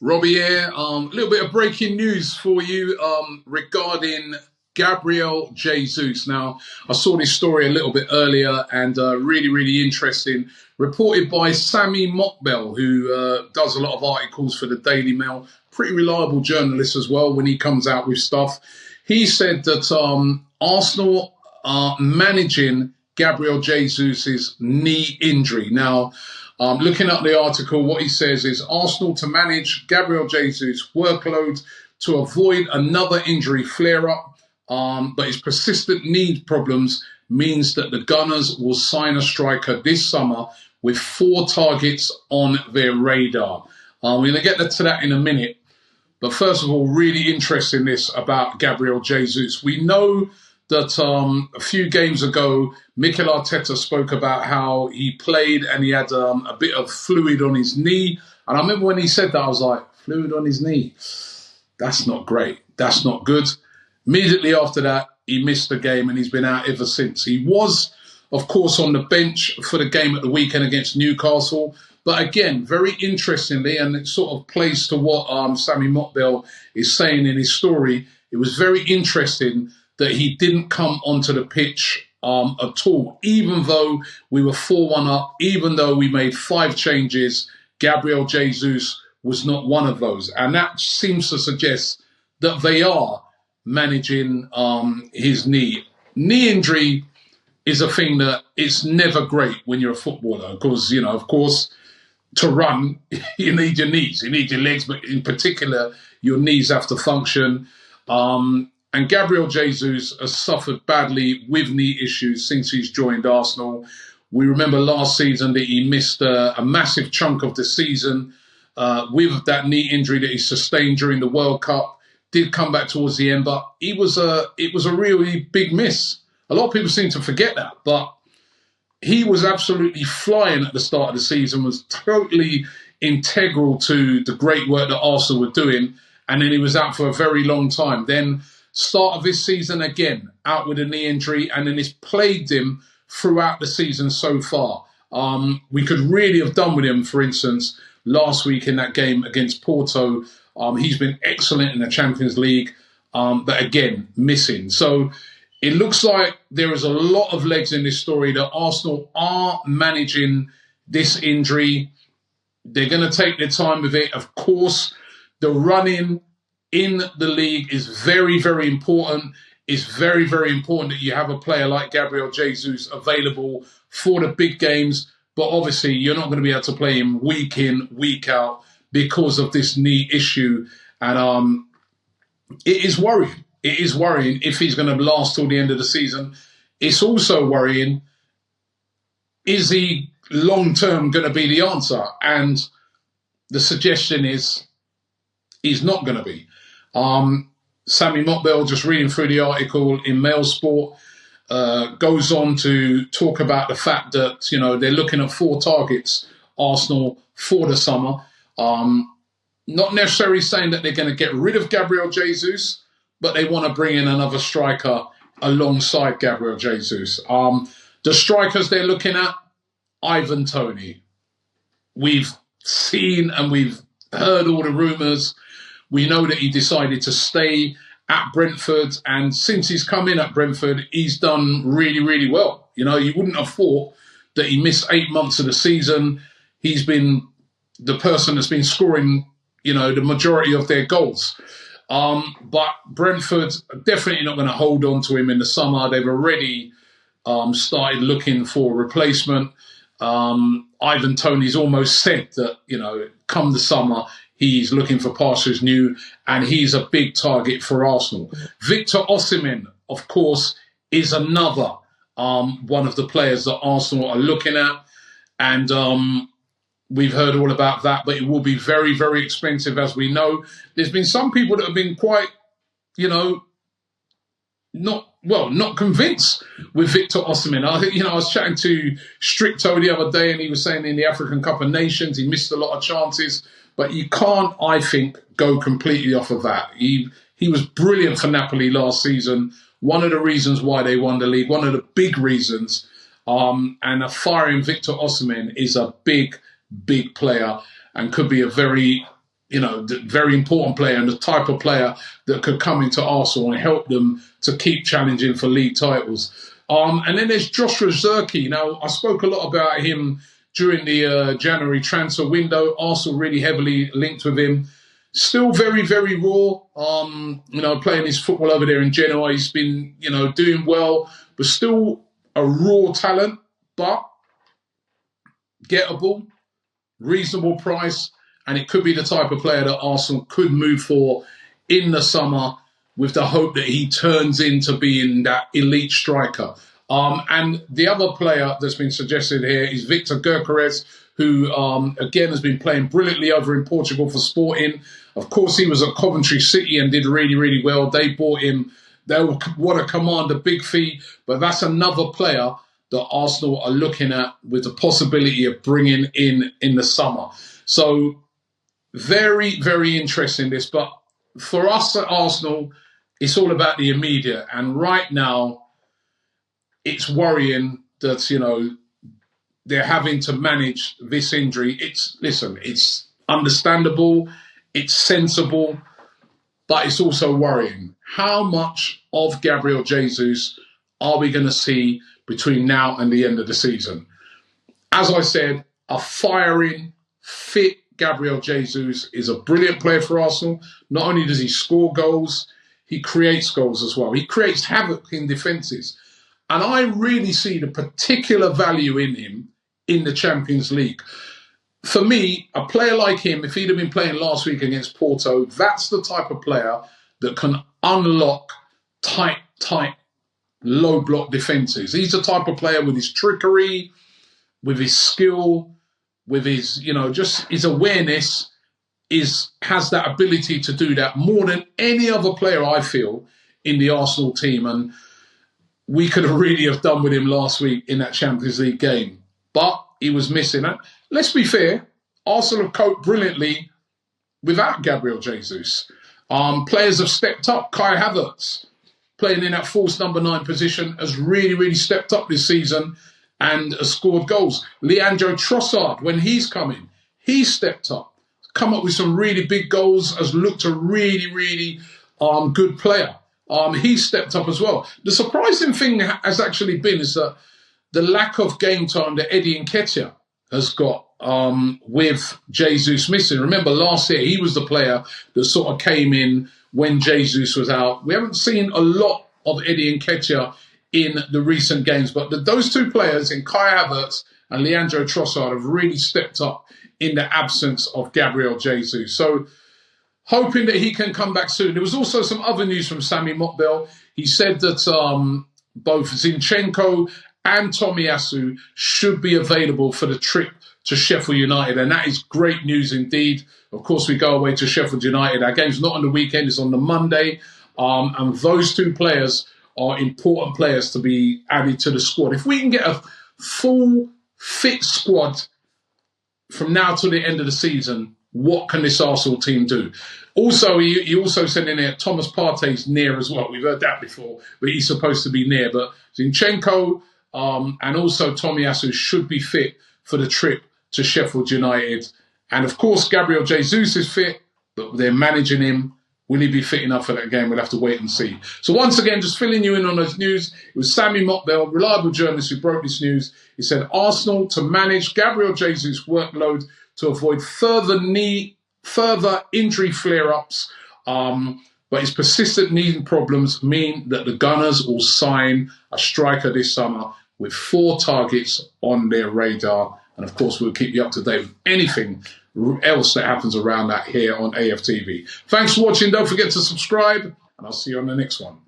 Robbie here. A little bit of breaking news for you regarding Gabriel Jesus. Now, I saw this story a little bit earlier and really interesting. Reported by Sammy Mockbell, who does a lot of articles for the Daily Mail. Pretty reliable journalist as well when he comes out with stuff. He said that Arsenal are managing Gabriel Jesus' knee injury. Now, looking at the article, what he says is Arsenal to manage Gabriel Jesus' workload to avoid another injury flare-up, but his persistent knee problems means that the Gunners will sign a striker this summer with 4 targets on their radar. We're going to get to that in a minute. But first of all, really interesting this about Gabriel Jesus. We know that a few games ago, Mikel Arteta spoke about how he played and he had a bit of fluid on his knee. And I remember when he said that, I was like, fluid on his knee? That's not great. That's not good. Immediately after that, he missed the game and he's been out ever since. He was, of course, on the bench for the game at the weekend against Newcastle. But again, very interestingly, and it sort of plays to what Sammy Mockbell is saying in his story, it was very interesting that he didn't come onto the pitch at all. Even though we were 4-1 up, even though we made 5 changes, Gabriel Jesus was not one of those. And that seems to suggest that they are managing his knee. Knee injury is a thing that it's never great when you're a footballer because, you know, of course, to run, you need your knees, you need your legs, but in particular, your knees have to function. And Gabriel Jesus has suffered badly with knee issues since he's joined Arsenal. We remember last season that he missed a massive chunk of the season with that knee injury that he sustained during the World Cup. Did come back towards the end, but it was a really big miss. A lot of people seem to forget that, but he was absolutely flying at the start of the season, was totally integral to the great work that Arsenal were doing, and then he was out for a very long time. Then start of this season again, out with a knee injury, and then it's plagued him throughout the season so far. We could really have done with him, for instance, last week in that game against Porto. He's been excellent in the Champions League, but again, missing. So it looks like there is a lot of legs in this story that Arsenal are managing this injury. They're going to take their time with it. Of course, the running in the league is very important. It's very important that you have a player like Gabriel Jesus available for the big games. But obviously, you're not going to be able to play him week in, week out because of this knee issue. And it is worrying. It is worrying if he's going to last till the end of the season. It's also worrying, is he long-term going to be the answer? And the suggestion is he's not going to be. Sammy Mockbell, just reading through the article in Mail Sport, goes on to talk about the fact that, you know, they're looking at 4 targets, Arsenal, for the summer. Not necessarily saying that they're going to get rid of Gabriel Jesus, but they want to bring in another striker alongside Gabriel Jesus. The strikers they're looking at, Ivan Toney. We've seen and we've heard all the rumours. We know that he decided to stay at Brentford, and since he's come in at Brentford, he's done really well. You know, you wouldn't have thought that he missed 8 months of the season. He's been the person that's been scoring, you know, the majority of their goals. But Brentford are definitely not going to hold on to him in the summer. They've already started looking for a replacement. Ivan Toney's almost said that, you know, come the summer, he's looking for pastures new, and he's a big target for Arsenal. Victor Osimhen, of course, is another one of the players that Arsenal are looking at. And we've heard all about that, but it will be very expensive, as we know. There's been some people that have been quite, you know, not convinced with Victor Osimhen. I was chatting to Stricto the other day, and he was saying in the African Cup of Nations, he missed a lot of chances, but you can't, I think, go completely off of that. He was brilliant for Napoli last season. One of the reasons why they won the league, one of the big reasons. And a firing Victor Osimhen is a big player and could be a very very important player and the type of player that could come into Arsenal and help them to keep challenging for league titles. And then there's Joshua Zirkzee. Now, I spoke a lot about him during the January transfer window. Arsenal really heavily linked with him. Still very, very raw. Playing his football over there in Genoa. He's been, doing well, but still a raw talent, but gettable, reasonable price, and it could be the type of player that Arsenal could move for in the summer with the hope that he turns into being that elite striker. And the other player that's been suggested here is Victor Gyökeres, who, again, has been playing brilliantly over in Portugal for Sporting. Of course, he was at Coventry City and did really, really well. They bought him. They want to command a big fee, but that's another player that Arsenal are looking at with the possibility of bringing in the summer. So very, very interesting this. But for us at Arsenal, it's all about the immediate. And right now, it's worrying that, they're having to manage this injury. It's understandable, it's sensible, but it's also worrying. How much of Gabriel Jesus are we going to see between now and the end of the season? As I said, a firing, fit Gabriel Jesus is a brilliant player for Arsenal. Not only does he score goals, he creates goals as well. He creates havoc in defences. And I really see the particular value in him in the Champions League. For me, a player like him, if he'd have been playing last week against Porto, that's the type of player that can unlock tight, low block defences. He's the type of player with his trickery, with his skill, with his, just his awareness, has that ability to do that more than any other player, I feel, in the Arsenal team. And we could have really have done with him last week in that Champions League game. But he was missing it. Let's be fair, Arsenal have coped brilliantly without Gabriel Jesus. Players have stepped up. Kai Havertz, playing in that false number 9 position, has really, really stepped up this season and has scored goals. Leandro Trossard, when he's come in, he's stepped up, come up with some really big goals, has looked a really, really good player. He's stepped up as well. The surprising thing has actually been is that the lack of game time that Eddie Nketiah has got with Jesus missing. Remember, last year he was the player that sort of came in when Jesus was out. We haven't seen a lot of Eddie Nketiah in the recent games, but those two players, in Kai Havertz and Leandro Trossard, have really stepped up in the absence of Gabriel Jesus. So hoping that he can come back soon. There was also some other news from Sami Mokbel. He said that both Zinchenko and Tomiyasu should be available for the trip to Sheffield United, and that is great news indeed. Of course, we go away to Sheffield United. Our game's not on the weekend, it's on the Monday, and those two players are important players to be added to the squad. If we can get a full, fit squad from now to the end of the season, what can this Arsenal team do? Also, he also said in there, Thomas Partey's near as well. We've heard that before, but he's supposed to be near. But Zinchenko and also Tomiyasu should be fit for the trip to Sheffield United. And of course, Gabriel Jesus is fit, but they're managing him. Will he be fit enough for that game? We'll have to wait and see. So once again, just filling you in on those news, it was Sami Mokbel, reliable journalist, who broke this news. He said Arsenal to manage Gabriel Jesus' workload to avoid further injury flare-ups, but his persistent knee problems mean that the Gunners will sign a striker this summer with 4 targets on their radar. And of course, we'll keep you up to date with anything else that happens around that here on AFTV. Thanks for watching. Don't forget to subscribe, and I'll see you on the next one.